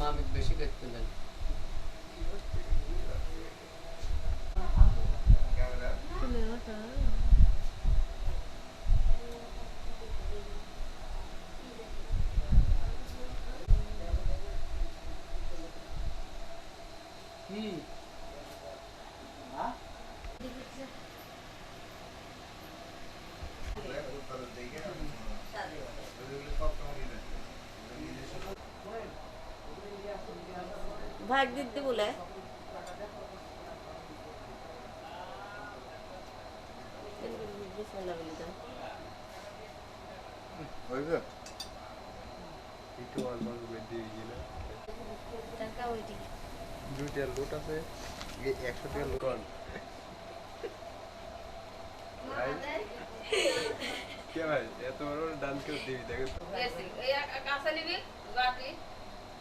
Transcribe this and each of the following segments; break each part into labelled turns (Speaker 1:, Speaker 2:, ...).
Speaker 1: আমি বেশি দেখতে যাই। কি
Speaker 2: ভাগ দিতে বলে বিসমিল্লাহ বলে দাও।
Speaker 3: হইবে
Speaker 4: একটু অল্প অল্প করে দিয়ে গেল
Speaker 2: টাকা ওইটি
Speaker 4: 2টা লোট আছে 100 টাকা লোট কে ভাই এত বড় ডাল কেউ দিবি দেখো
Speaker 2: এই কাঁচা নিবি বাটি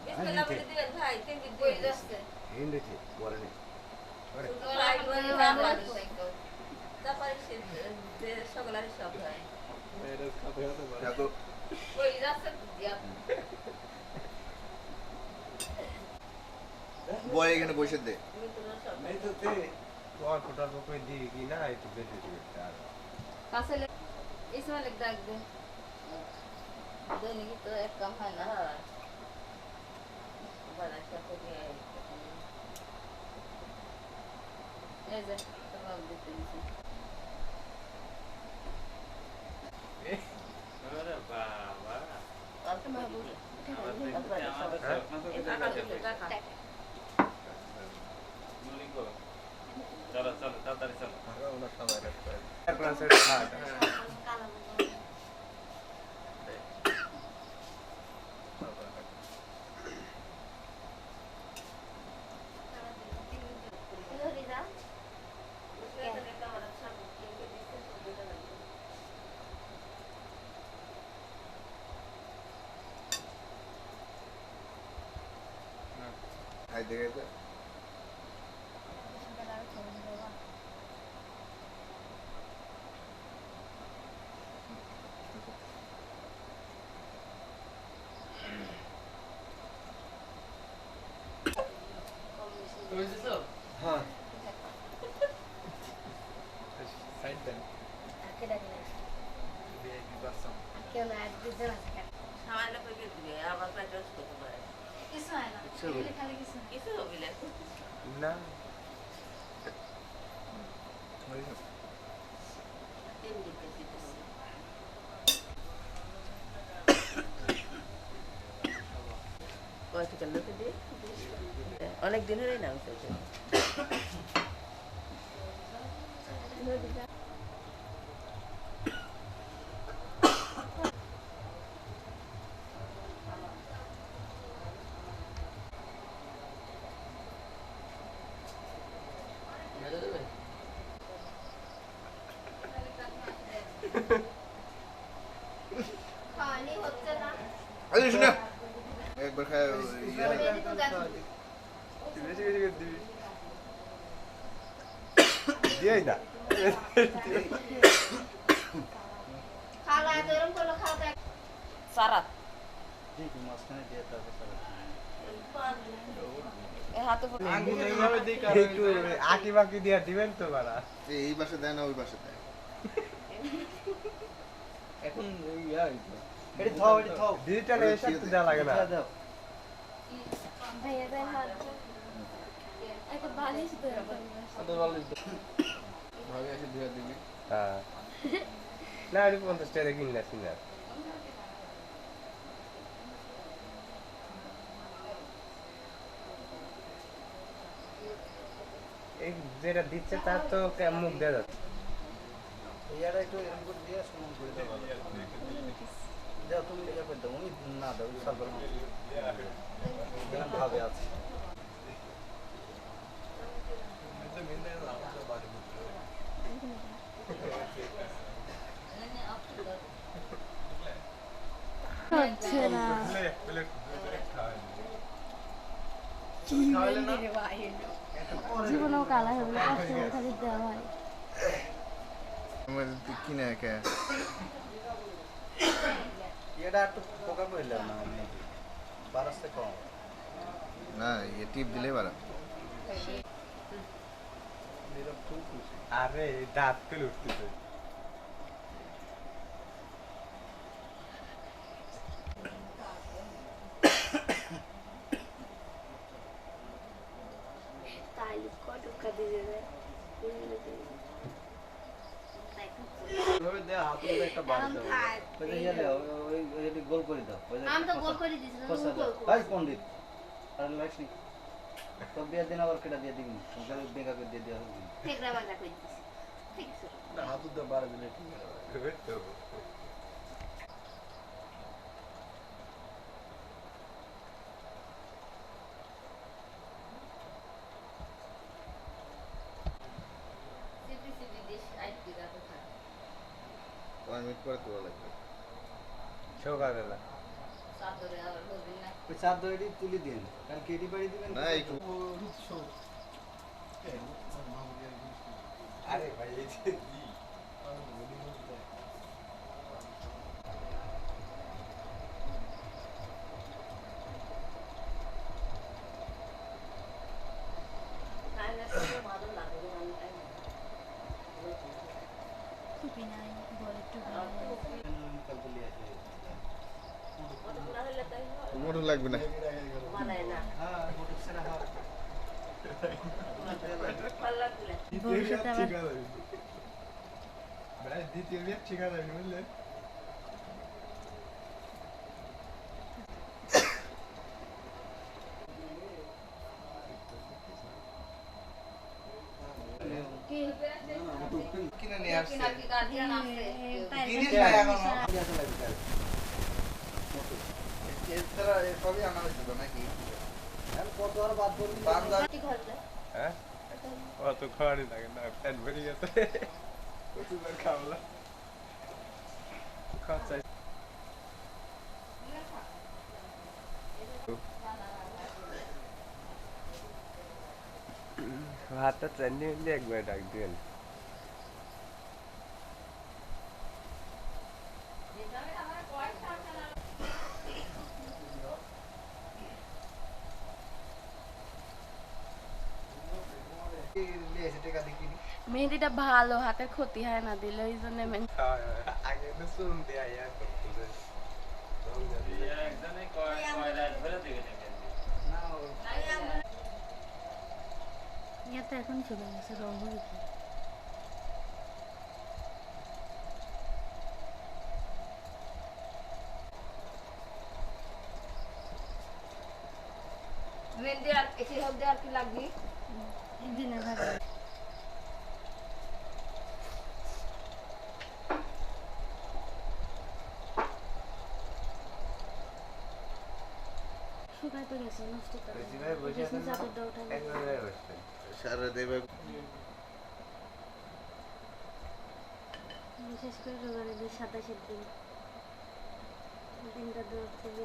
Speaker 2: বিসমিল্লাহ বলে দিবেন ভাই তিন দিন বই যাচ্ছে
Speaker 3: হিন্দিতে বলে নি
Speaker 2: ভাই বলে তারপরে সে সকলের সব হয়
Speaker 4: এটা খাতে খাতে বলে
Speaker 3: দেখো
Speaker 2: বই যাচ্ছে দিয়া
Speaker 3: বয় এখানে বসে দে
Speaker 2: মিত্র সব
Speaker 4: नहीं तो ते और फुटर को कोई दी की ना ये तो बेटे दी यार
Speaker 2: কাছে इसमें लिख डाल दे दोनों की तो एक कम है ना बड़ा सा हो गया है ऐसे तमाम देते हैं
Speaker 5: अरे बाबा
Speaker 2: और तो मैं बोल
Speaker 5: चलो चलो ताड़ाताड़ी चलो
Speaker 4: ওনা সবাই রাখতে ক্লাসের খাট
Speaker 3: আই দেখে দে
Speaker 1: বুঝছো?
Speaker 4: হ্যাঁ সাইড দেন ভিআইপি পারসন
Speaker 2: सामान्य कोई भी दिए आवाज में जो उसको तो है
Speaker 3: কিছু
Speaker 2: किसी को भी ले
Speaker 4: না
Speaker 2: तीन दिन के सीधे কয় থেকে লোকে দিয়ে অনেক দিন হয়ে নাম চলছে
Speaker 1: মেরে দেবে?
Speaker 3: আরে শুনে একবার খায় ইয়ে
Speaker 4: বেশি বেশি করে দিবি দিয়েই না
Speaker 2: সারা
Speaker 5: ठीक मास्टर ने दिया था सर
Speaker 2: এ হাতে
Speaker 4: আঙ্গুল এইভাবে দিই কারণ একটু আকি বাকি দিয়া দিবেন তো বাড়া
Speaker 3: এই বাসা দেয় না ওই বাসা দেয়
Speaker 1: এখন ইয়া হইতো।
Speaker 5: এটি থাও
Speaker 4: ডিজিটাল এসব তো দেওয়া লাগে না
Speaker 5: দাও
Speaker 1: কত ভালো হইতো। ভাবে এসে ধুয়ে দিবি।
Speaker 4: হ্যাঁ না আমি 50 টাকা কিনলে সিনার এই যেটা দিচ্ছে তার তো মুখ দেওয়া যাচ্ছে
Speaker 5: ইয়ারা একটু এরকম করে দিয়ে সমান করে দাও ভালো দাও তুমি ইয়া করে দাও উনি না দাও সার্ভার ভাবে আছে
Speaker 6: হচ্ছে না জীবনেও কালা হবে না খালি দেওয়া হয়
Speaker 3: আমার কিনে একা
Speaker 5: এটা একটু পোকা পড়লাম না আমি 12 কম
Speaker 3: না ইয়ে টিপ দিলেই পারা
Speaker 1: নীরব খুব খুশি।
Speaker 4: আরে দাঁত ফেলে উঠতেছে
Speaker 5: ওইভাবে দেয়া হাত মধ্যে একটা বাড়ি দাও ওই যে ইয়ে দাও ওই গোল করে দাও ওই যে
Speaker 6: আমি তো গোল করে দিয়েছি
Speaker 5: খোসা দাও ভাই পণ্ডিত আর লাইস নি তো বিয়ের দিন আবার কেটা দিয়ে দিবি ওকে বেগা করে দিয়ে দেওয়া হবে
Speaker 6: টেকরা বাজা করে দিয়েছি ঠিক আছে
Speaker 1: না হাতুর দিয়ে বাড়ি দিলে ঠিক হবে।
Speaker 2: সিপি সিপি দেশ আইটি রাতে থাকে
Speaker 3: 5 মিনিট পরে তোলা লাগবে
Speaker 4: সকালবেলা
Speaker 2: সাদরে আর বলবেন না
Speaker 5: ওই চার দড়ি তুলে দিন কাল কেডি বাড়ি দিবেন
Speaker 3: না একটু
Speaker 4: আরে ভাই এই যে দি
Speaker 2: তাহলে তো ভালো লাগে আমি তাই
Speaker 6: টুপি নাই বড় টুপি
Speaker 2: আর
Speaker 6: নাই
Speaker 2: তো
Speaker 5: কাল বলি আছে
Speaker 2: কত না হলে তাই হয়
Speaker 3: মোটর লাগবে না
Speaker 2: মানায় না
Speaker 5: হ্যাঁ মোটর সেরা হয়
Speaker 2: ভালো লাগলে
Speaker 6: ভবিষ্যতে আবার
Speaker 4: ভাই দ্বিতীয় বিয়ে ঠিক আছে বুঝলে
Speaker 6: কি
Speaker 3: কিনে নিয়ে আসছে
Speaker 2: কিনা কি গার্ডিয়ান আছে
Speaker 6: তাই
Speaker 3: জিনিস নাই এখনো এছাড়া সবই আনা হয়েছিল নাকি
Speaker 5: কত আর বাদ বলবি
Speaker 3: বান্দা
Speaker 6: ঠিক হচ্ছে
Speaker 4: হ্যাঁ অত খাওয়ারই লাগে না পেট ভরে গেছে প্রচুর খাওয়ালা খরচা ভাতটা চাইলে একবার ডাক দিবেন
Speaker 5: নিয়ে এসে টাকা দেখিনি
Speaker 6: মেহেদিটা ভালো হাতের ক্ষতি হয় না দিলে ওই জন্য
Speaker 4: আগে তো শুন দেয়া ইয়া করতেছে
Speaker 5: না
Speaker 6: ইয়া তো এখন চলে গেছে রং হয়ে গেছে
Speaker 2: মেহেন্দি আর এসে হোক আর কি লাগবে
Speaker 6: দিনের ভাগে শুকাই তো গেছে নষ্ট করে
Speaker 4: যেভাবে বসে আছেন না,
Speaker 6: চাদরটা উঠাই
Speaker 4: একভাবে বসবেন
Speaker 3: সারা দেবে
Speaker 6: বিশেষ করে রোজার 27 দিন দিনটা দূর থেকে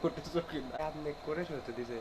Speaker 4: ওটা চোখে না আপনি করে সহ্য দিছে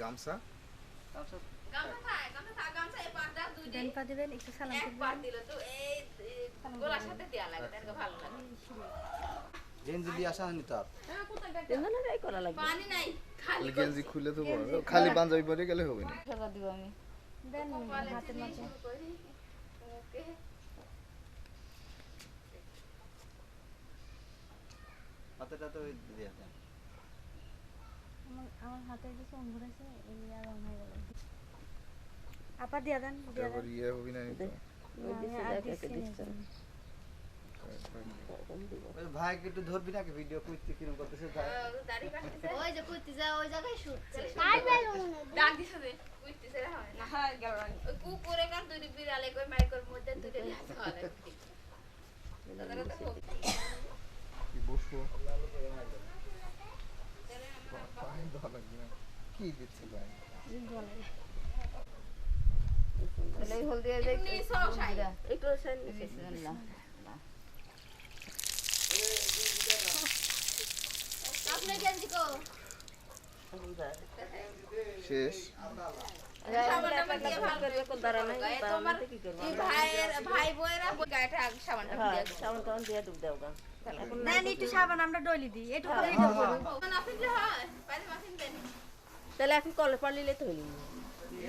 Speaker 1: গামছা
Speaker 2: গামছা এই পাটা দুই
Speaker 6: দেন পা দিবেন একটু সালাম
Speaker 2: এক
Speaker 6: করবেন
Speaker 2: পাট দিল তো এই গলার সাথে দেয়া লাগে তার ভালো লাগে
Speaker 5: গেঞ্জি দিয়ে আসা হয়নি তার
Speaker 2: পানি নাই খালি
Speaker 1: গেঞ্জি খুলে তো বড় খালি পাঞ্জাবি পরে গেলে হবে না
Speaker 6: দেন
Speaker 2: কপালে
Speaker 6: হাতের
Speaker 2: চিনি
Speaker 6: মাঝে
Speaker 2: শুরু করি ওকে
Speaker 5: হাতেটা তো দিয়ে দেন
Speaker 6: আমার হাতের কিছু অঙ্গুর আছে এই আর রং হয়ে গেল আপা দিয়া দেন দিয়া
Speaker 1: তারপর
Speaker 6: দেন
Speaker 1: ইয়ে হবে না তো
Speaker 6: আমি আর দিচ্ছি না।
Speaker 5: ওই ভাইকে একটু ধরবি নাকি ভিডিও করতে কিরম করতেছে ভাই
Speaker 2: দাড়ি কাটতেছে
Speaker 6: ওই যে কইতে যা ওই জায়গায় শুটছে
Speaker 2: ডাক দিছে রে কইতেছে রে হয় না হয় গেল ওই কুকুরে কার দুই বিড়ালে কই মাইকের মধ্যে দুটো লাগাতে হয় তাদের তো
Speaker 1: কি বসবো পানি দেওয়া লাগবে না কি দিচ্ছে ভাই
Speaker 2: এই হল দিয়ে যাই একটু সাই আপনি গেঞ্জি কো
Speaker 1: শেষ
Speaker 2: ভাই বইরা গায়েটা সাবানটা দিয়ে
Speaker 6: দেন একটু সাবান আমরা ডলি দিই একটু ভিডিও করব
Speaker 2: আপনি যে হয় পানি মাসিন দেন
Speaker 7: তাহলে এখন কলে পারলিলে তো হইল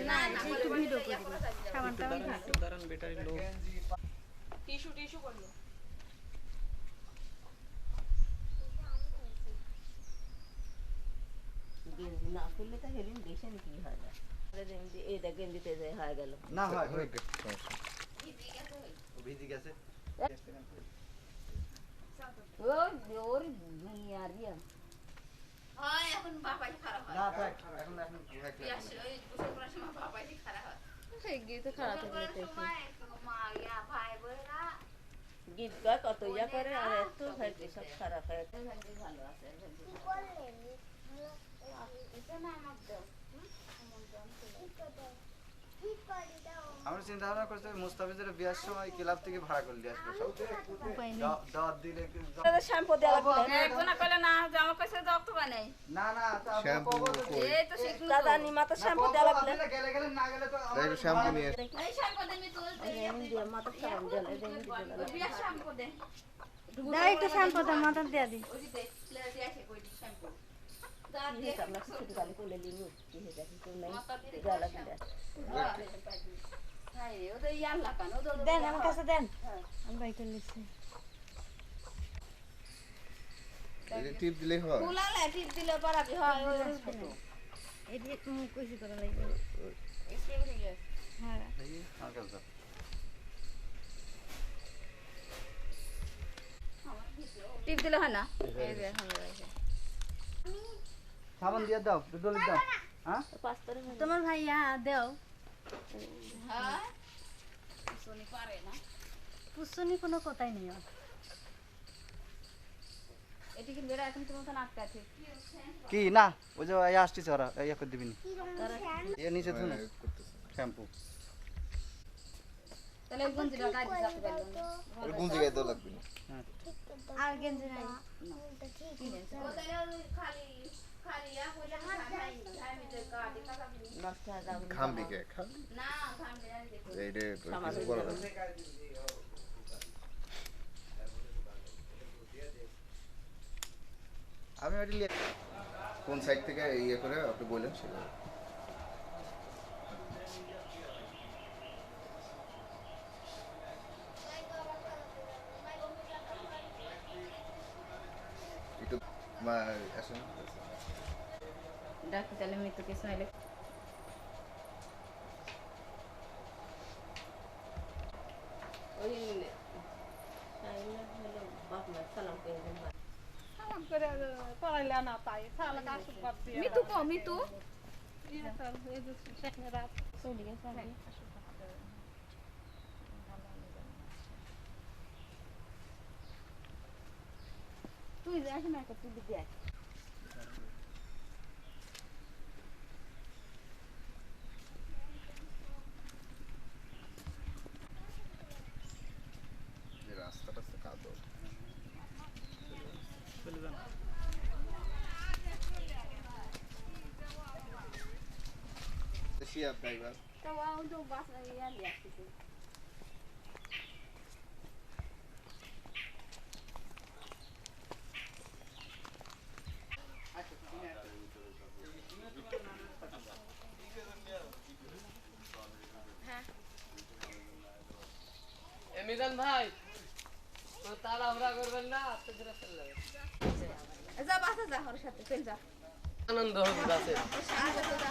Speaker 2: না না
Speaker 6: একটু ভিডিও করে দিই সাবানটা
Speaker 4: দাঁড়ান ব্যাটারি লো
Speaker 2: টিস্যু করলো
Speaker 7: গেঞ্জি না খুললে তো হেলিন দেখেন কি হয় না এই দেখ গেঞ্জিতে যে হয়ে গেল
Speaker 5: না হয়
Speaker 1: হয়ে গেছে সমস্যা
Speaker 5: ভিজি গেছে
Speaker 7: ওর দুনিয়ার ইয়া
Speaker 2: হয় এখন বাবাই খারাপ হয়
Speaker 5: না থাক এখন এখন
Speaker 2: বিয়া ওই গোসল করার সময় বাবাই খারাপ হয়
Speaker 7: সেই গিয়ে তো খারাপ
Speaker 2: গোসল
Speaker 7: হয়ে
Speaker 2: করার
Speaker 7: গেছে
Speaker 2: সময় মা ইয়া ভাই বইরা
Speaker 7: গীত গায় কত ইয়া করে আর এত হয়েছে সব খারাপ হয়ে
Speaker 2: ভালো আছে
Speaker 5: আমরা চিন্তা ভাবনা করছি মুস্তাফিজের বিয়ার সময় ক্লাব থেকে ভাড়া করে দিয়ে আসবো সব
Speaker 6: উপায় নেই
Speaker 5: দাওয়াত দিলে
Speaker 7: শ্যাম্পু দেওয়া লাগবে
Speaker 2: কোনা কইলে না জামা কইছে দাও তো বানাই
Speaker 5: না না তা আমরা
Speaker 1: শ্যাম্পু
Speaker 5: কবো তো।
Speaker 1: কই
Speaker 2: এই তো শিখনু
Speaker 7: দাদা নিমা তো শ্যাম্পু দেওয়া লাগবে
Speaker 5: গেলে গেলে না গেলে তো
Speaker 1: তাই একটু শ্যাম্পু নিয়ে এসো।
Speaker 2: এই শ্যাম্পু দেন তো
Speaker 7: দিয়ে মাথা সাবান দিলে
Speaker 2: বিয়া শ্যাম্পু দেন
Speaker 6: দাও একটু শ্যাম্পু দাও মাথা দিয়া দিই
Speaker 2: ওই যে প্লেয়ার দিয়ে আসে কই শ্যাম্পু দাঁত
Speaker 7: কি
Speaker 2: দিয়ে
Speaker 7: হিসাব না কিছু গালি করলে লিমু কি হিসাব তো নাই
Speaker 2: মাথা দিয়ে
Speaker 7: জ্বালা দিলে
Speaker 2: হাই রে ওদের ইয়ার লাগানো ওদের
Speaker 6: দেন আমার কাছে দেন আমি বাই করে নিচ্ছি
Speaker 1: এই যে টিপ দিলেই হয়
Speaker 2: ফুলালে টিপ দিলে পারাবি হয় ওই
Speaker 6: এটি কইছি করা লাগবে
Speaker 2: স্প্রে করে গেছে
Speaker 6: হ্যাঁ
Speaker 5: আমার কাছে দাও।
Speaker 2: টিপ দিলে হয় না এই যে এখন
Speaker 5: সাবান দিয়ে দাও ডলি দাও হ্যাঁ
Speaker 7: পাঁচটারে
Speaker 6: তোমার ভাইয়া দেও
Speaker 2: হ্যাঁ সোনি পারে না
Speaker 6: পুষনি কোনো কথাই নেই ওর।
Speaker 2: এটি কি মেরা এখন তোমার কাছে আটকা আছে
Speaker 5: কি না ওই যে এই আসছে ওরা এই করে দিবি নি এ নিচে ধুন
Speaker 1: করতেছে
Speaker 5: শ্যাম্পু
Speaker 2: তাহলে এই গঞ্জিটা গায়ে দিতে পারবেন
Speaker 1: ওই গুঞ্জি গায়ে দেওয়া লাগবে না
Speaker 6: আর গেঞ্জি নাই
Speaker 2: ওদের খালি খালি ইয়া কইলা খাই আমি তো কাটি কাটা
Speaker 7: নষ্ট হয়ে যাবে
Speaker 1: খামবি কে খাম
Speaker 2: না খামবে না দেখো
Speaker 1: এই রে কিছু করা যাবে না। আমি ওটা কোন সাইড থেকে ইয়ে করে আপনি বললেন সেটা একটু আসেন
Speaker 2: ডাক্তার তাহলে মৃত্যুকে স্মাইলে
Speaker 7: ওই বাপ মা সালাম করে দেন
Speaker 2: মৃত্যু কো মৃত্যু
Speaker 6: চলে গেছে আগে
Speaker 2: তুই যাস না কত তুই দেখ
Speaker 1: যে রাস্তাটা কাদো
Speaker 4: চলে যান
Speaker 3: হুঁশিয়ার ড্রাইভার।
Speaker 6: তো ও তো বাস ইয়া লিখতেছে
Speaker 1: মিজান ভাই তাড়াহুড়া করবেন না, আস্তে ধীরে চলে যাবেন।
Speaker 2: যা বাসা যা ওর সাথে চল যা
Speaker 1: আনন্দ হবে বাসে।
Speaker 2: আগে তো যা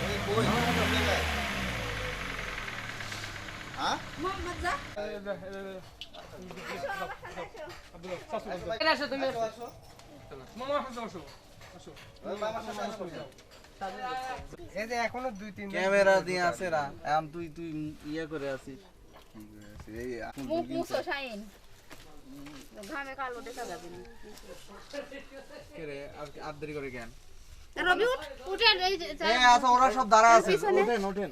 Speaker 3: এই কই কোথায় যায়? হ্যাঁ?
Speaker 2: মোহাম্মদ যা
Speaker 1: এখানে আসো তুমি।
Speaker 3: আসো, আসো। ওই বাবার সাথে আসো। ক্যামেরা দিয়ে আছে রা এখন তুই ইয়ে করে আছিস কি করে আছিস এই এখন
Speaker 2: মুখ
Speaker 3: দুদিন
Speaker 2: মুছো শাইন ঘামে কালো দেখা যাবে না
Speaker 3: করে আর আর দেরি করে কেন
Speaker 2: রবি উঠ উঠেন এই যে
Speaker 3: এই আচ্ছা ওরা সব দাঁড়া আছে
Speaker 2: পিছনে।
Speaker 3: ওঠেন ওঠেন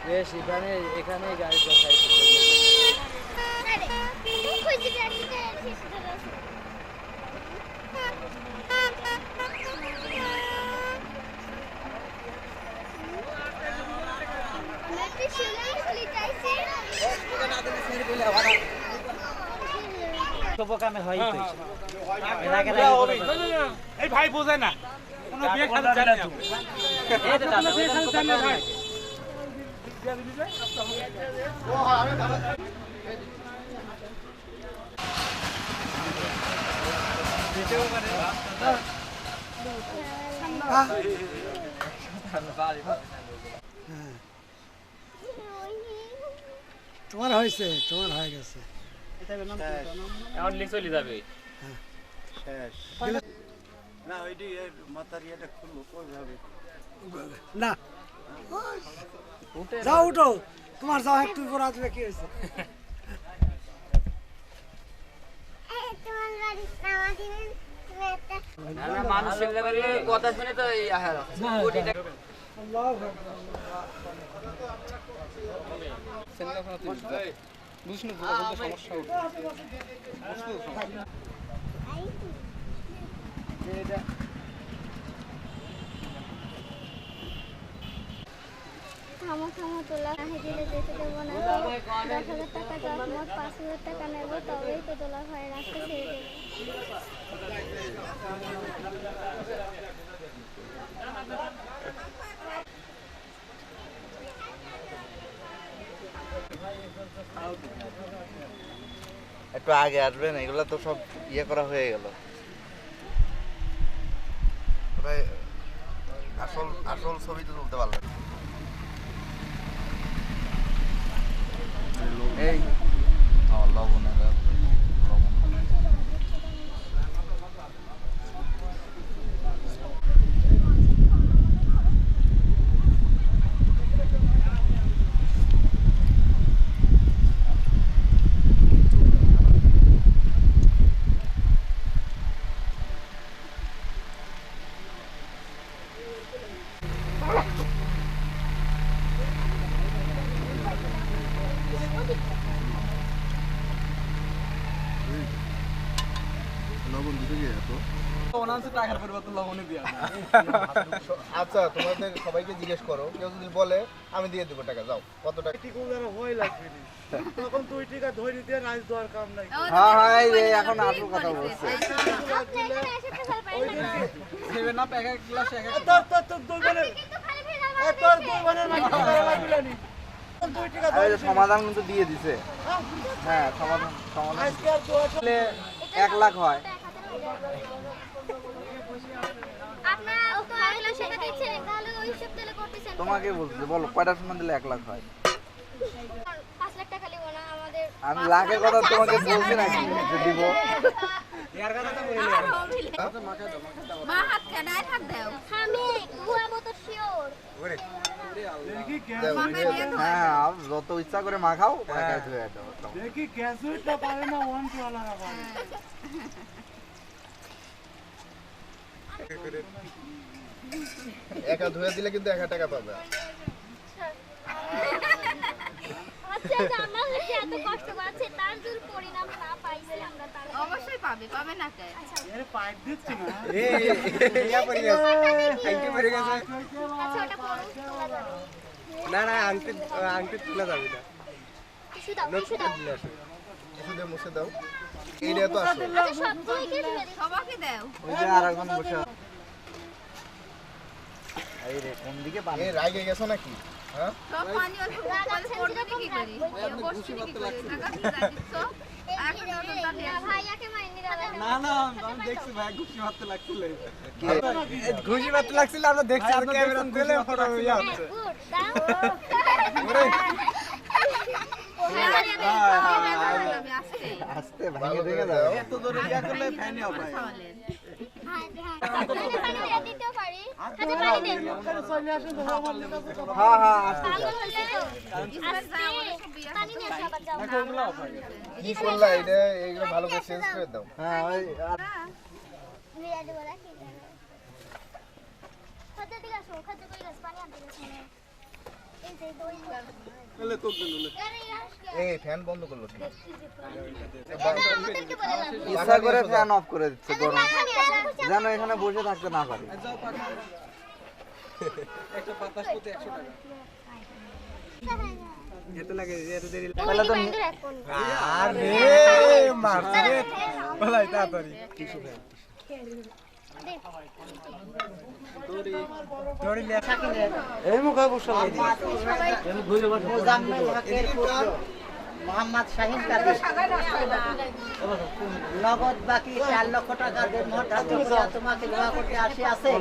Speaker 1: বেশ এখানে গাড়ি বসাই।
Speaker 5: এই ভাই বোঝে না কোনো বিয়ে খেলা জানে না কোনো বিয়ে খেলা জানে না ভাই
Speaker 8: তোমার হয়েছে, তোমার হয়ে গেছে।
Speaker 1: এখন লিখ চলে যাবে।
Speaker 5: না ওইটি মাথার ইয়েটা খুলবো কইভাবে
Speaker 8: না যাও উঠো, তোমার যাও একটু পর আসবে কি হয়েছে
Speaker 1: মানুষের লেভেলে কথা শুনে তো এই আহার কোটি টাকা বুঝছ না সমস্যা
Speaker 6: থামো থামো তোলা কাহে দিলে যেতে দেবো না 10,000 টাকা দশ মোট 5,000 টাকা নেব তবেই তো তোলা ভাই রাস্তা ছেড়ে দেবে
Speaker 3: একটু আগে আসবেন, এগুলো তো সব ইয়ে করা হয়ে গেল। আসল আসল ছবি তো তুলতে পারলেন। এই লবণ লবণ দিতে গিয়ে এত
Speaker 1: টাকার পরিবর্তে লবণে দিয়া
Speaker 3: আচ্ছা, তোমাদের সবাইকে জিজ্ঞেস করো, কেউ যদি বলে আমি দিয়ে দেবো টাকা, যাও কত টাকা।
Speaker 5: তখন তুই টিকা ধরে দিয়ে রাজ দেওয়ার কাম নাই।
Speaker 3: হ্যাঁ হ্যাঁ, এই এখন আসল কথা বলছে।
Speaker 6: আপনি এখানে এসে তো ফেল পারেন না
Speaker 1: সেবে না প্যাক এক গ্লাস এক
Speaker 5: তোর দুই বোনের
Speaker 6: কিন্তু খালি ফেল
Speaker 5: তোর দুই বোনের নাকি লাগলানি তুই টিকা
Speaker 3: আরে সমাধান কিন্তু দিয়ে দিছে। হ্যাঁ, সমাধান
Speaker 5: আজকে আর তো
Speaker 3: 1 লাখ হয়।
Speaker 6: আপনারা তো আগলা সেটা দিচ্ছেন তাহলে ওই হিসাব দিলে করতেছেন
Speaker 3: তোমাকে বলছে, বলো কয়টার সময় দিলে 1 লাখ হয়?
Speaker 6: 5 লাখ টাকা লিবো না আমাদের
Speaker 3: আমি লাখের কথা তোমাকে বলছি নাকি যে দিব?
Speaker 2: মা হাত কাটায় থাক দাও
Speaker 6: আমি ঘুরাবো তো শিওর
Speaker 3: হ্যাঁ, আর যত ইচ্ছা করে মাখাও, মাখাই ধুয়ে দাও।
Speaker 5: দেখি গ্যাসুইটটা পারে না ওয়ান টু আলাদা পারে।
Speaker 3: একা ধুয়ে দিলে কিন্তু 1000 টাকা পাবে।
Speaker 6: আচ্ছা আমরা যে এত কষ্ট পাচ্ছি তার যদি পরিণাম না পাইছি আমরা তাহলে
Speaker 2: অবশ্যই পাবে পাবে না কে
Speaker 5: এর পাইপ দিচ্ছি না।
Speaker 6: আচ্ছা ওটা পড়ুন তোলা যাবে
Speaker 4: না না আংটি তুলে যাবে না
Speaker 6: কিছু দাও কিছু দাও
Speaker 3: মুছে দাও, মুছে দাও। এইটা তো আসল।
Speaker 6: আচ্ছা সব দুইকে দিয়ে দিই
Speaker 2: সবাইকে দাও
Speaker 3: ওই যে আরেকজন বসে আছে। এই রে, কোন দিকে পানি? এই রাগে গেছো নাকি? হ্যাঁ?
Speaker 2: সব পানি অল্প
Speaker 6: রাগাচ্ছেন
Speaker 2: পড়বে
Speaker 6: যেরকম
Speaker 2: কি করি
Speaker 6: রাখবই।
Speaker 2: বসছি কি করি টাকা কি দিচ্ছ এখন
Speaker 6: ভাইয়াকে মাইনি দাদা
Speaker 1: না না আমি দেখছি ভাই ঘুষি মারতে লাগছিল ঘুষি মারতে লাগছিল আমরা দেখছি আর ক্যামেরা দিলে ফটো ইয়া হচ্ছে
Speaker 6: গুড দাও
Speaker 3: আস্তে ভাঙে ভেঙে দাও।
Speaker 1: এত জোরে ইয়া করলে ফ্যানই হবে
Speaker 6: পানি দিয়ে দিতেও পারি আচ্ছা পানি দেন
Speaker 5: চলে আসুন তো বললে
Speaker 3: হ্যাঁ হ্যাঁ, আস্তে।
Speaker 6: পাগল হলে তো পানি নিয়ে আসো আবার যাও
Speaker 3: কি করলা এটা? এইগুলো ভালো করে চেঞ্জ করে দাও। হ্যাঁ, ওই
Speaker 6: বিরিয়ানি বলা কি জানো খাদ্য দিকে আসো খাদ্য কই গাছ পানি আনতে গেছে এই যে দই
Speaker 1: বলে তো দিন
Speaker 3: এই ফ্যান বন্ধ করলো কেন?
Speaker 6: ওদেরকে বলে লাভ নেই।
Speaker 3: ইচ্ছা করে ফ্যান অফ করে দিচ্ছে গরম, যেন এখানে বসে থাকতে না পারি।
Speaker 1: যাও পাখা একটা বাতাস প্রতি 100 টাকা এত লাগে এত দেরি
Speaker 6: তাহলে তো এখন
Speaker 1: আরে মারছে বলাই তাড়াতাড়ি
Speaker 5: এই মুখে বসে
Speaker 7: মোজাম্মেল হকের পুত্র মোহাম্মদ শাহিন কাদের নগদ বাকি 4 লক্ষ টাকা তোমাকে দোয়া করতে আসিয়াছে,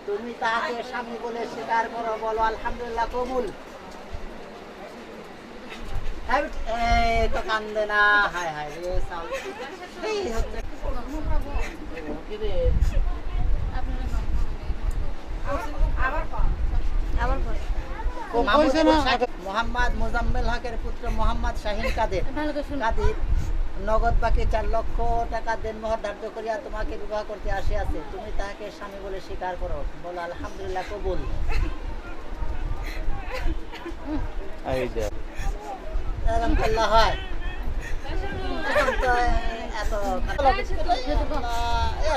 Speaker 7: তুমি তাহাকে স্বামী বলে স্বীকার করো, বলো আলহামদুলিল্লাহ কবুল। এই তো কান্দে না, হায় হায় রে সাল এই হচ্ছে কি রে মোহাম্মদ মোজাম্মেল হকের পুত্র মোহাম্মদ শাহিন কাদের নগদ বাকি 4 লক্ষ টাকা দেনমোহর ধার্য করিয়া তোমাকে বিবাহ করতে আসিয়াছে, তুমি তাহাকে স্বামী বলে স্বীকার করো। বলো আলহামদুলিল্লাহ, কবুল। আলহামদুলিল্লাহ হয়। এখন তো এত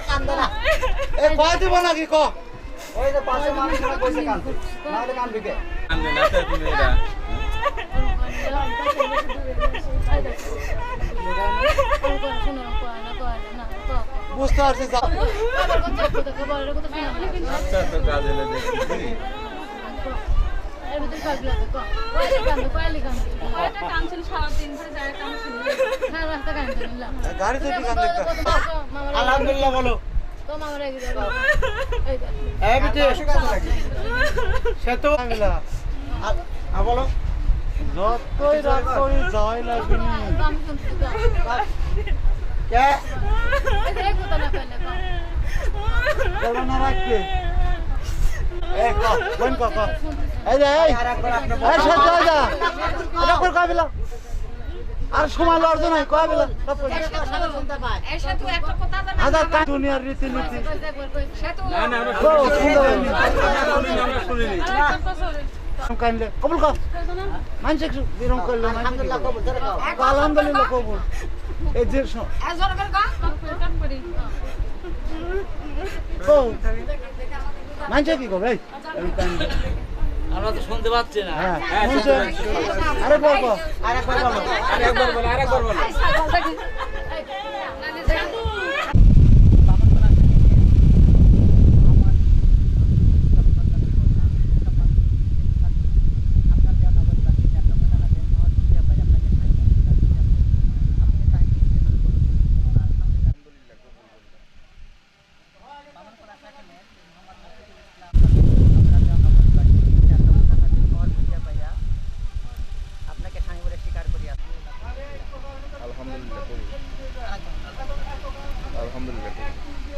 Speaker 7: কান্দে না।
Speaker 5: কয় দিব নাকি ক ওই যে পাশে মানুষরা কইছে কান্দে নাহলে কান্দবে কে
Speaker 3: কান্দে না তো তুমি এটা
Speaker 5: বুঝতে পারছি যা
Speaker 3: আচ্ছা তো কাজে দেখছি
Speaker 5: গাড়ি তো কি কান্দে আলহামদুলিল্লাহ বলো এই বিটি সে তো বলো যতই রাগ করি জয় লাগবে না কে বলো না রাখবে এই ক কোন ক এই যে এই সহ্য হয়ে যা এটা কর কাবিলা আর সময় লড়তো নাই কাবিলা হাজার টাকা দুনিয়ার রীতিনীতি
Speaker 3: না না আমরা শুনিনি
Speaker 5: কাইলে কবুল কর মানছে বিরং করলো
Speaker 7: আলহামদুলিল্লাহ, কবুল। ধরে খাও।
Speaker 5: আলহামদুলিল্লাহ কবুল এই যে মানছে কি করবে
Speaker 7: আমরা তো শুনতে পাচ্ছি না।
Speaker 5: হ্যাঁ শুনছে আরে বলবো
Speaker 3: আরেকবার বলো
Speaker 7: আপনাকে স্বামী বলে স্বীকার করিয়া
Speaker 3: আলহামদুলিল্লাহ আলহামদুলিল্লাহ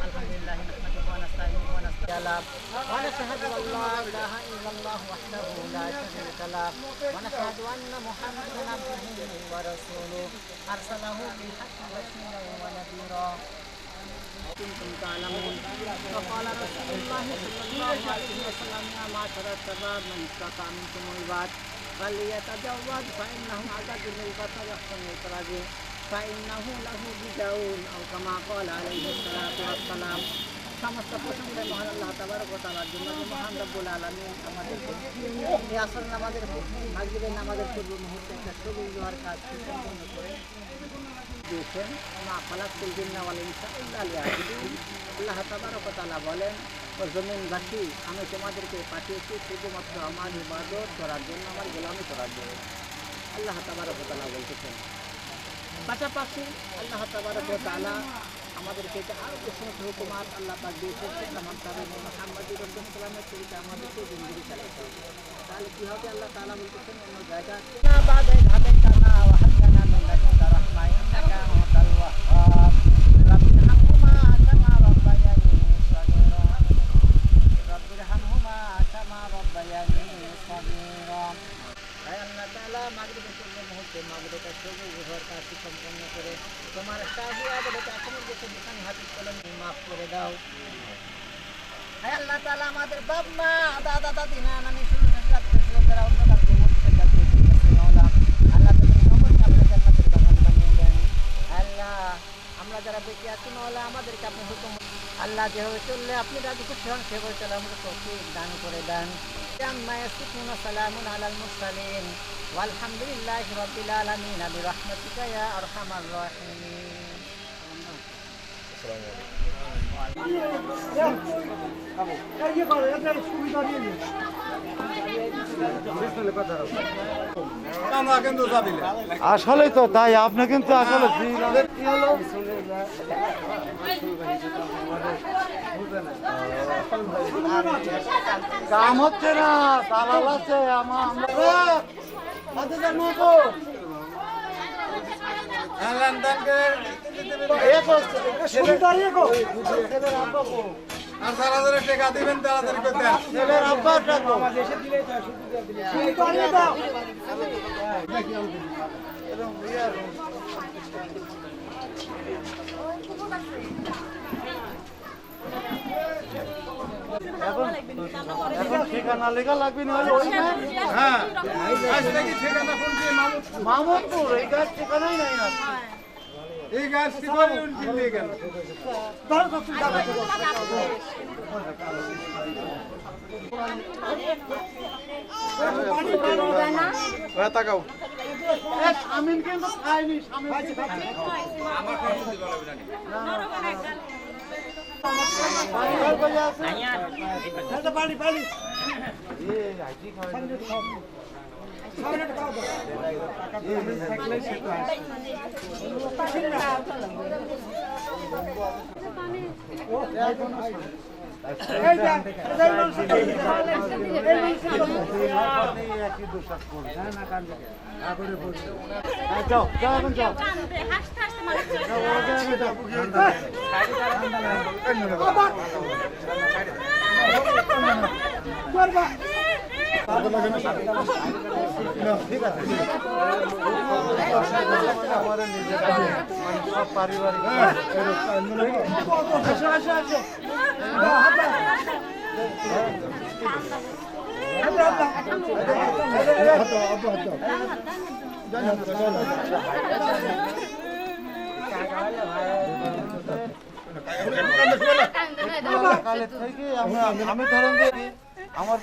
Speaker 7: আলহামদুলিল্লাহ نحمده ونستعينه ونستغفره ونشهد ان لا اله الا الله وحده لا شريك له ونشهد ان محمدا عبده ورسوله ارسله بالحق بشيرا ونذيرا كنتم تعلمون وقال رسول الله صلى الله عليه وسلم يا معشر الشباب من استطاع منكم الباءة فليتزوج فانه اعدد للبصر يحسن الفرج فإنه له بدعون أو كما قال عليه الصلاة والسلام। সমস্ত প্রসঙ্গে মহান আল্লাহ তাবারক ওয়া তাআলার জন্য মহান রব্বুল আলামিন আমাদেরকে এই আসর নামাজের মাগরিবের নামাজের পূর্ব মুহূর্তে একটা সবুজ দোয়ার কাজ সম্পন্ন করে দিয়েছেন। মা খালাকুল জিন্না ওয়াল ইনসা ইল্লা লিয়াবুদুন। আল্লাহ তাবারক ওয়া তাআলা বলেন, ও জমিনবাসী, আমি তোমাদেরকে পাঠিয়েছি শুধুমাত্র আমার ইবাদত করার জন্য, আমার গোলামি করার জন্য। আল্লাহ তাবারক ওয়া তাআলা বলতেছেন। পাশাপাশি আল্লাহ তাবারক ওয়া তাআলা আমাদেরকে আরও কিছু হুকুমাত আল্লাহ পাক দিয়েছেন, সেটা মানতে হবে। মুহাম্মদুর রাসূলুল্লাহের তরিকা আমাদেরকে জিন্দেগি চালাতে হবে। তাহলে কি হবে? আল্লাহ তাআলা বলতেছেন অন্য জায়গায়, না বাদে ঘাতে কানা ওয়া হাদানা মিন লাদুনকা রাহমা ইন্নাকা আনতাল ওয়াহ্হাব রাব্বিরহামহুমা কামা রাব্বায়ানি সগীরা রাব্বিরহামহুমা কামা রাব্বায়ানি সগীরা। তাই আল্লাহ তাআলা মাগরিবের পূর্ব মুহূর্তে মাগরিবের সবুজ জোহর কাজটি সম্পন্ন করে তোমার শাহী আদালত এখনের দেশে দোকান হাতির কলম মাফ করে দাও। হ্যাঁ আল্লাহ তাআলা আমাদের বাপ মা দাদা দাদি নানি যারা অন্ধকার আল্লাহ তাদের সকলকে আপনার জান্নাতের বাগান বানিয়ে দেন। আল্লাহ আমরা যারা বেঁচে আছি মাওলা আমাদেরকে আপনি হুকুম আল্লাহ যেভাবে চললে আপনি রাজি খুশি হন সেভাবে চলে আমাদের তৌফিক দান করে দেন। আম্মা ইয়াসিফুন সালামুন আলাল মুরসালিন ওয়ালহামদুলিল্লাহি রাব্বিল আলামিন বিরহমাতিকা ইয়া আরহামার রাহিমিন।
Speaker 5: আসলে তো তাই, আপনি কিন্তু আসলে কাম হচ্ছে না, দালাল আছে
Speaker 3: আর সারা টাকা দিবেন তাড়াতাড়ি করতে
Speaker 5: ছেলের আব্বাটা তো এখন এখন ঠিকানা লেখা লাগবে না হলে ওইখানে
Speaker 1: হ্যাঁ আজ থেকে ঠিকানা ফোন দিয়ে
Speaker 5: মামুদপুর এই গাছ ঠিকানাই নাই না
Speaker 1: এই গাছ শিবারে উল্টে গেল তাকাও
Speaker 5: স্বামীন কিন্তু খায়নি স্বামীন
Speaker 8: পানি পানি
Speaker 5: যাও যাও এখন যাও ঠিক আছে আমাদের নিজের সব পারিবারিক আসো আসো আসো কালের থেকে আমি ধরেন যে আমার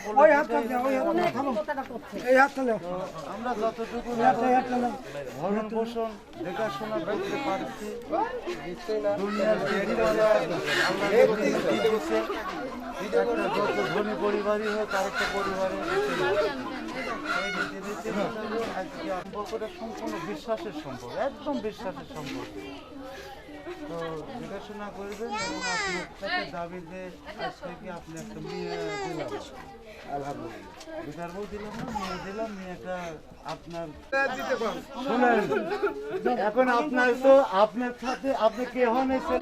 Speaker 5: আমরা যতটুকু ভরণ পোষণ দেখাশোনা করতে পারছি দুনিয়ার যত ধনী পরিবারই হোক আরেকটা পরিবারের সম্পর্কটা সম্পূর্ণ বিশ্বাসের সম্পর্ক, একদম বিশ্বাসের সম্পর্ক। তো দেখাশোনা করবেন এবং আপনার কাছে দাবি যে আজ থেকে আপনি একটা মেয়ে দিলাম, আলহামদুলিল্লাহ বেকার বউ দিলাম না, মেয়ে দিলাম, মেয়েটা আপনার শোনেন। এখন আপনার তো আপনার সাথে আপনি কে হন এসে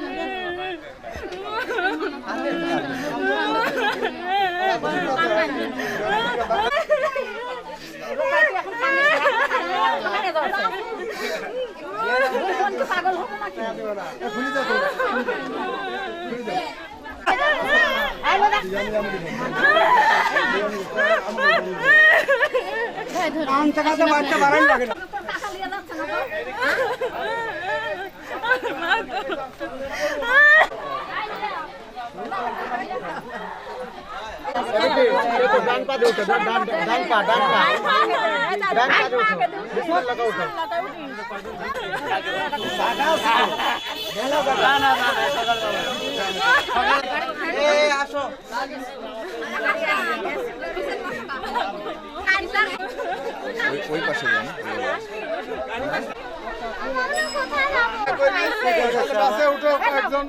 Speaker 8: বাচ্চা বাড়াই লাগে না
Speaker 5: ডান পা দে ডান পা লাগাও আসো
Speaker 3: ওই পাশে যান
Speaker 1: বাসে উঠো একজন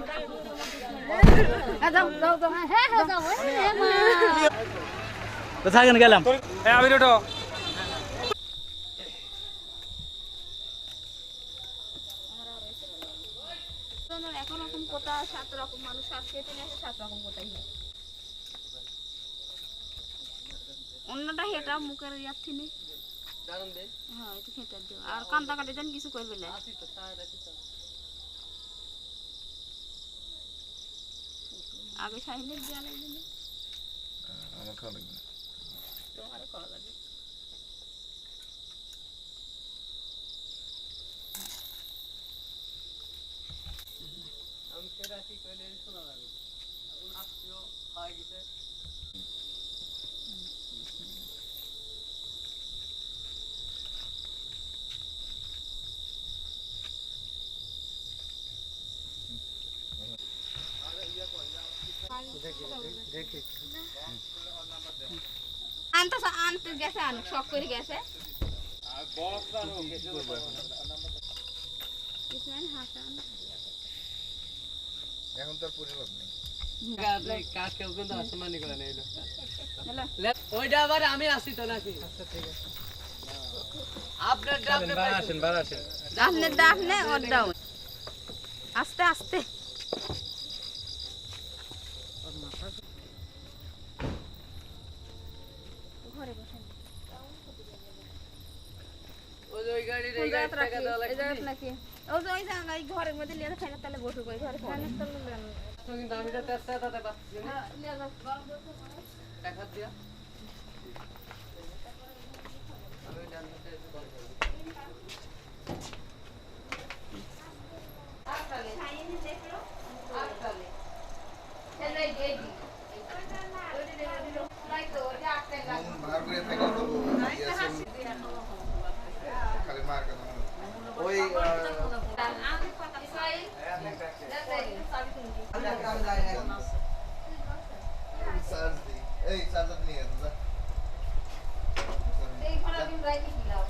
Speaker 7: কোথায় গেলাম
Speaker 1: আমি উঠো
Speaker 2: একরকম কোথা 7 রকম মানুষ আছে, 7 রকম কোথায় হয় অন্যটা হেটা মুখের ইয়ার থিনি দারুন দে। হ্যাঁ এটা খেতে দিও আর কান্দা কাটে দেন কিছু করবে না। আগে খাইলে দিয়া লাগবে না,
Speaker 3: আমার খাওয়া লাগবে না,
Speaker 2: তোমার খাওয়া লাগবে। আমি সেটা কি কইলে শোনা লাগবে, এখন আত্মীয় খাই গেছে। আনতে গেছে, শখ করে গেছে।
Speaker 3: এখন তার পরিবার নেই।
Speaker 7: ওইটা আবার আমি আসি তো নাকি? আপনার
Speaker 2: ডাকনে ওর দাও আস্তে আস্তে। ঘরে বসেন
Speaker 7: ওই গাড়ির এই গাড়ি টাকা দেওয়া লাগবে নাকি?
Speaker 2: ও তো ওই জায়গায় ঘরের মধ্যে লিয়ে ফেলে তাহলে বসে কই ঘরে ফেলে
Speaker 3: কিন্তু আমি তো তেস্তা দাদা পাচ্ছি না
Speaker 2: লিয়ে যাও
Speaker 3: টাকা দিয়া আমি ডান হাতে কল করব
Speaker 2: আটটালে খাইনি দেখলো আটটালে চলে গেই
Speaker 3: ওই
Speaker 2: আমি কথা ইসমাইল
Speaker 3: কাম যায় না
Speaker 5: এই চার্জার নিয়ে যা
Speaker 2: এই ফোনটা দিন রাইতে দিলাও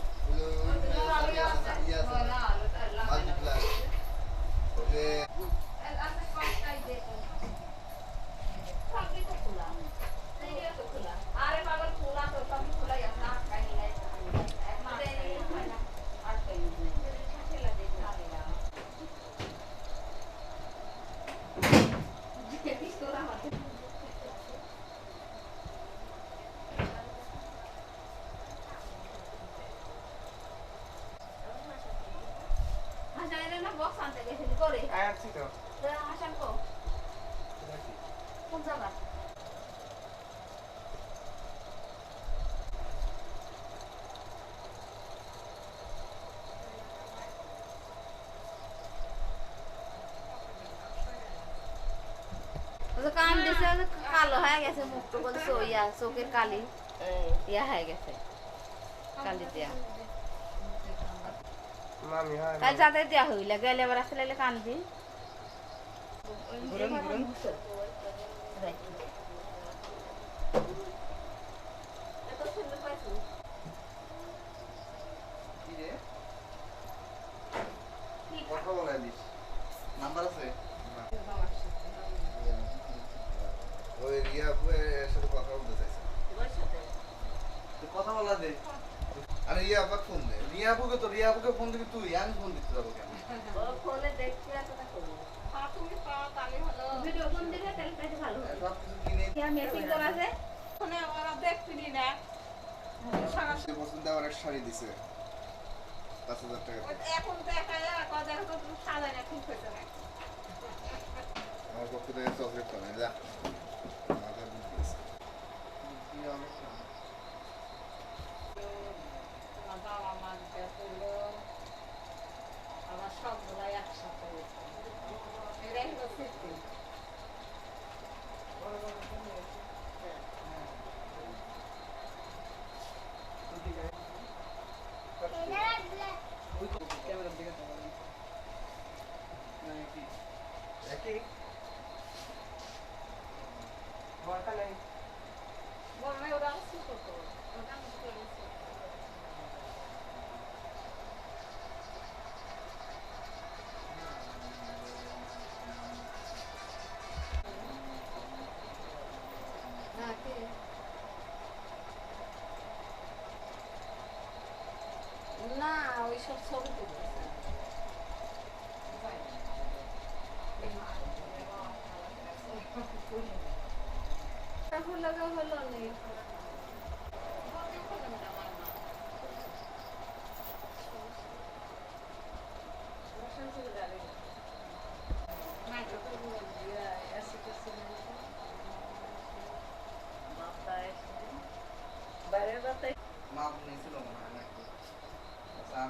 Speaker 2: আরে পাগল খোলা তো সব খোলাই আছে না কাই নাই একবারে হয় না আর কই ঠেলা দে না যে পিস্তলা মারতে হাসানের না বক্স আনতে গেছিলি করে
Speaker 1: আছি তো
Speaker 2: হাসান কো কোন জায়গা ওই কান দিছে কালো হয়ে গেছে মুখটা বলছে ইয়া চোখের কালি ইয়া হয়ে গেছে কালি দিয়া
Speaker 1: মামি হয়
Speaker 2: কাল যাতে দেয়া হইলে গেলে আবার আসলে কান দি
Speaker 3: ঘুরেন ঘুরেন
Speaker 2: এত সুন্দর পাইছো
Speaker 3: কি রে
Speaker 2: কি
Speaker 3: কথা বলে দিস নাম্বার আছে
Speaker 5: ওই রিয়া এর সাথে কথা বলতে চাইছে
Speaker 3: তুই কথা বলা দে
Speaker 5: আরে রিয়া আবার ফোন দে
Speaker 3: রিয়া বুকে ফোন দিবি তুই আমি ফোন দিতে যাবো কেন
Speaker 2: ও ফোনে দেখছি এত না করব তুমি পাও তাহলে ভালো ভিডিও ফোন দিলে তাহলে কাছে ভালো হবে
Speaker 3: সব কিছু কিনে
Speaker 2: কি মেসিং করা আছে ফোনে আমরা দেখছিনি না
Speaker 5: সে পছন্দ আবার এক শাড়ি দিছে 5000 টাকা
Speaker 2: এখন দেখা যায় কথা তো সাজায় না ঠিক হইছে না
Speaker 5: আমার পক্ষ থেকে চকলেট পাবে যা মাথা বুঝতেছে
Speaker 3: কি অবস্থা
Speaker 7: বাবা মা করলো আমার সবগুলাই একসাথে এটাই হলো সত্যি
Speaker 3: ক্যামেরার দিকে তাকাবি না কি
Speaker 1: একই বড়টা নাই
Speaker 7: বলবে ওরা কি করতো ওটা আমি করেছি না ওইসব ছবি তুলতেছে
Speaker 2: হলো হলো নেই
Speaker 7: বাইরের বাতায়
Speaker 3: মা নিয়েছিল মনে হয় নাকি আচ্ছা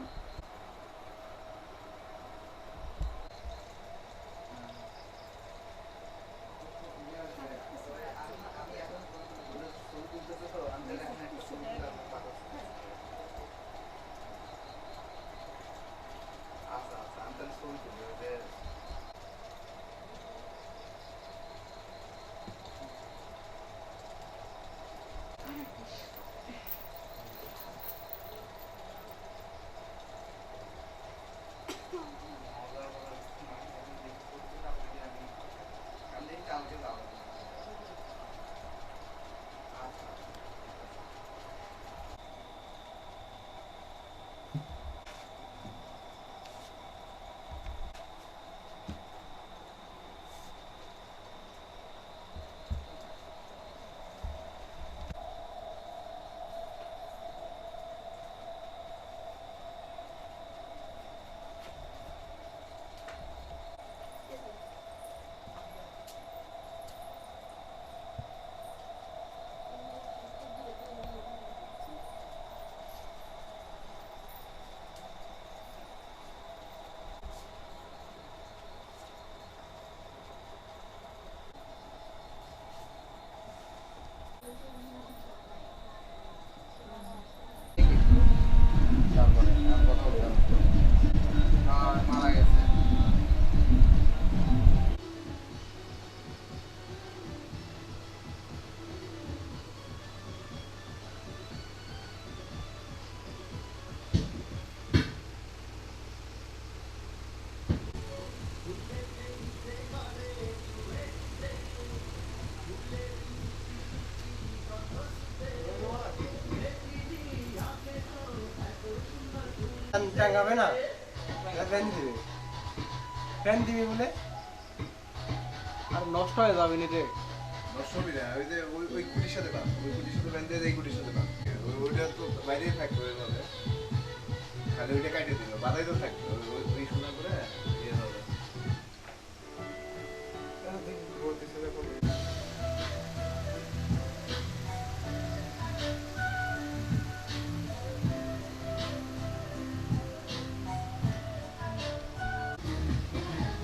Speaker 1: টাঙ্গাবে না ফ্যান দিবে ফ্যান দিবি বলে আর নষ্ট হয়ে যাবে নি রে
Speaker 3: নষ্টবি না ওই যে ওই কুটির সাথে পান ওই কুটির সাথে পান দিয়ে এই কুটির সাথে পান ওইটা তো বাইরেই থাকতো এভাবে খালি ওইটা কাটিয়ে দিল বাধাই তো থাকতো ওই সোনা করে ইয়ে হবে
Speaker 1: বলতেছে যখন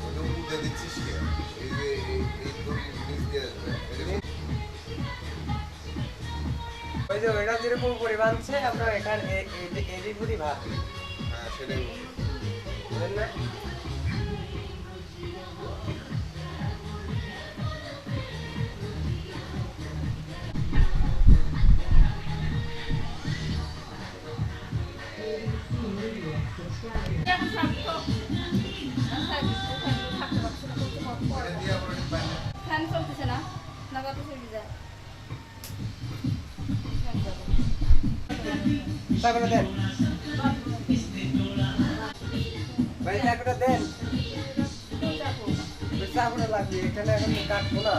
Speaker 3: ওইটা উঠে দিচ্ছিস কে এই যে এই দড়ি নিচ দিয়ে
Speaker 1: ওই যে ওইটা যেরকম করে বাঁধছে আমরা এখানে এই পুরি ভাত
Speaker 3: হ্যাঁ সেটাই
Speaker 1: বুঝলেন না
Speaker 2: এখন থাকতো থাকতে পারছি না করতে হবে
Speaker 3: ওটা দিয়ে আবার ওটা পানি
Speaker 2: ফ্যান চলতেছে না না বাতাসে যায়
Speaker 1: চাকুটা দেন ভাই চাকুটা দেন চাকুটা লাগবে এখানে এখন কাটবো না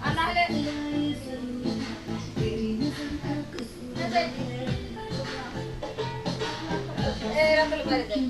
Speaker 2: আর না হলে এই রাতের বাইরে যাই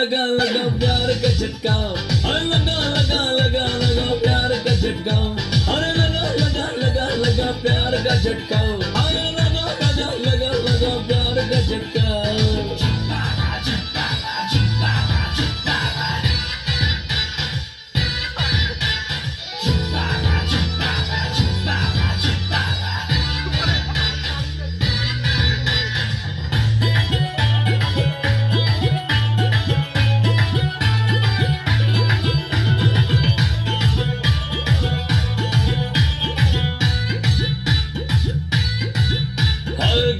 Speaker 9: लगा लगा प्यार का झटका अरे लगा लगा लगा लगा प्यार का झटका अरे लगा लगा लगा लगा प्यार का झटका अरे लगा लगा लगा लगा प्यार का झटका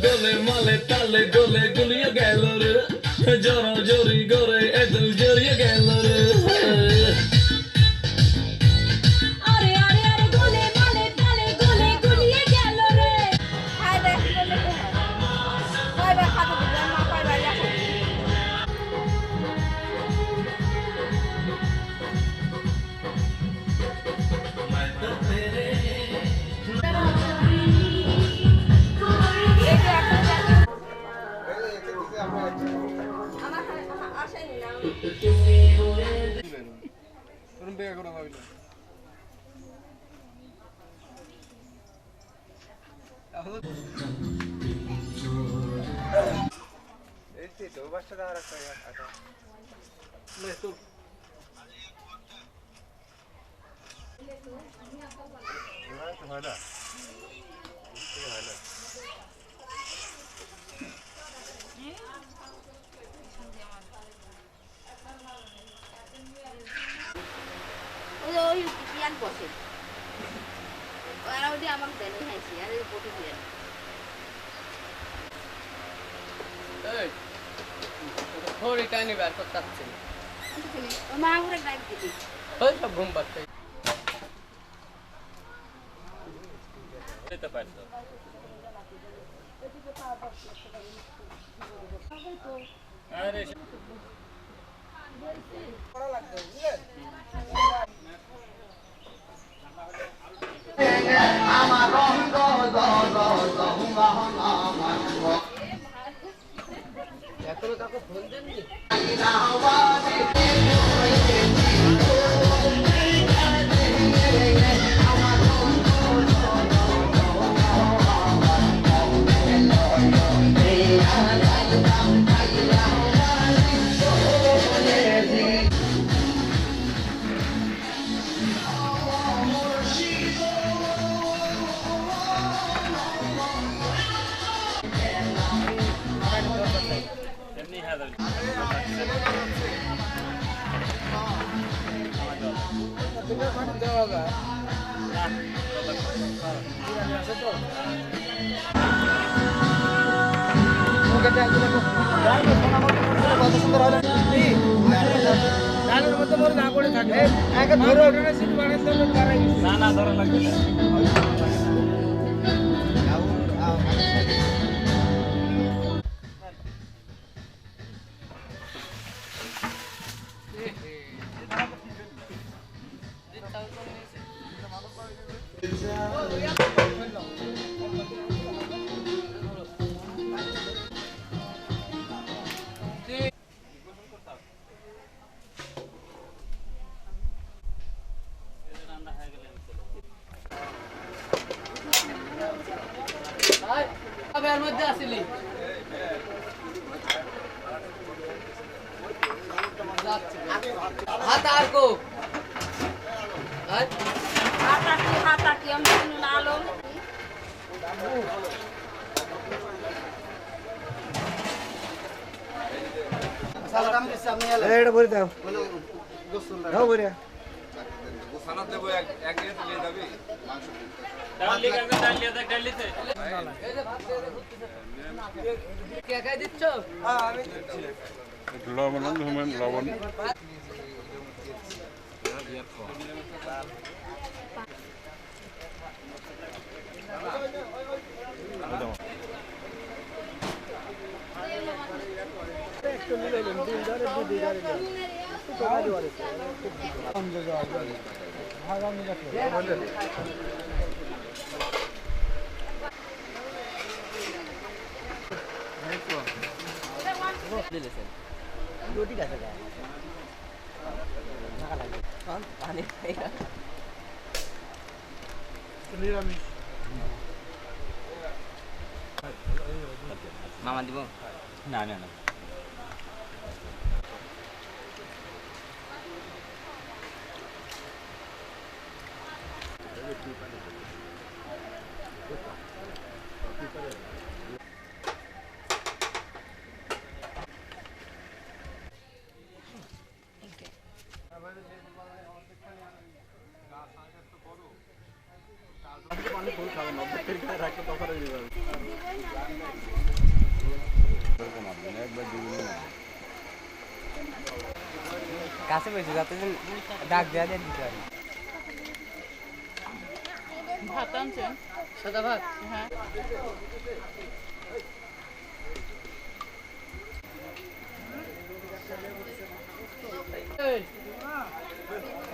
Speaker 9: গলে মালে তালে গলে গুলিয়ে গেল রে জোরা জোরি করে এদল জড়িয়ে গেল রে
Speaker 2: আরে আরে আরে গলে মালে তালে গলে গুলিয়ে গেল রে হায় দেখ বলে কয় বার খাতা দিলাম মা কয় বার লেখা আমার আশাই না
Speaker 1: তোর বেয়া করে ভাবিলাম
Speaker 3: এই তো বাসটা দেওয়ার একটা
Speaker 1: লে তো
Speaker 3: হয় না হয় না
Speaker 2: ওই পিয়ান বসে ওরা ওই আমাকে দেন খাইছি আর এই ফটো দিয়ে
Speaker 1: এই থোড়ি টাইনি বার করতে চাচ্ছি
Speaker 2: ও মা করে ডাক দিবি
Speaker 1: ওই সব ঘুম পাচ্ছে
Speaker 4: দিতে পারতো আরে
Speaker 5: আমার রঙ্গ
Speaker 1: এখনো কাকু ফোন দেননি
Speaker 4: এমনি হ্যাঁ
Speaker 1: দেওয়া যায়
Speaker 5: কত সুন্দর হলো
Speaker 1: ডালের মধ্যে মোর না করে থাকে একে ধরে ওঠে সিট বানাতে হবে পারাই
Speaker 4: না না ধরা লাগবে না
Speaker 1: এর মধ্যে আসিলি হাত আর কো
Speaker 2: হাতাটি আমি না আলম
Speaker 5: সালাদ আমি দিচ্ছি আপনি এটা ভরে দাও দাও ভরে
Speaker 3: সালাদ দেবো এক দিয়ে নিয়ে যাবি
Speaker 4: ডাল লিখে ডাল লিয়ে দেখ ডাল লিতে
Speaker 1: কে খাই দিচ্ছ
Speaker 4: লবণ লবণ
Speaker 7: রুটি আছে গা
Speaker 1: পানি
Speaker 8: নিরামিষ
Speaker 1: মামা দিব
Speaker 7: না না না
Speaker 8: পানি ফুল খাবে না রাখতে তখন
Speaker 1: কাছে বসে যাতে ডাক দেওয়া দেন দিতে পারি
Speaker 2: ভাত আনছেন সাদা ভাত হ্যাঁ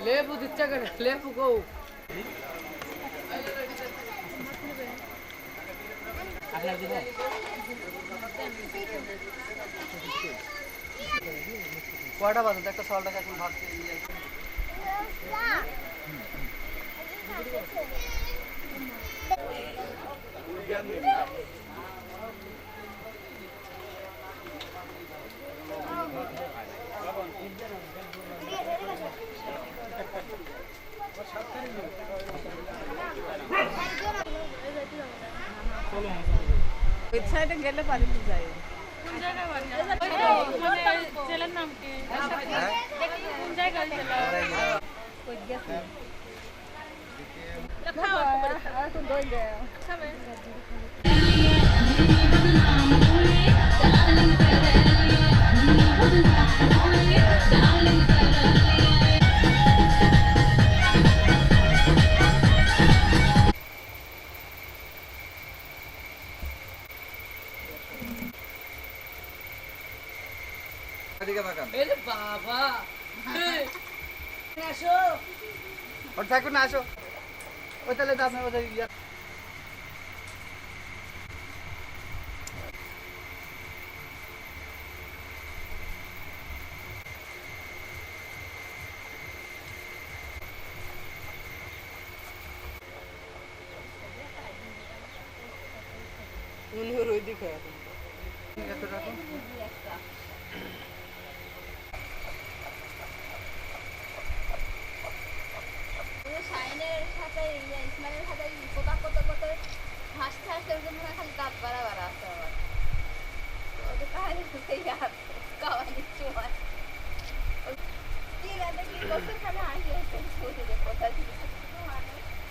Speaker 2: লেবু দিচ্ছা করে লেবু গো
Speaker 1: আপনার দিব কয়টা বাজে একটা সলটাকে এখন ভাবছি
Speaker 2: ওই সাইডে গেলে পারি যায় কোন জায়গায় বাড়ি মানে জেলার নাম কি কোন জায়গায় জেলা কই গেছে খাও আর তো দই দে খাবে বাবা আসো
Speaker 1: ওর থাকুন না আসো ওই তাহলে দাম ওদের ওই দিকে
Speaker 6: শাইনের সাথে ইসমাইলের সাথে কোথা কত কত হাসতে হাসতে ওদের মনে হয় খালি দাঁত বাড়া বাড়া আছে আবার ওদের কাহিনী সেই আর খাওয়া নিচ্ছে কি রাতে কি করছে খালি হাসি হাসতে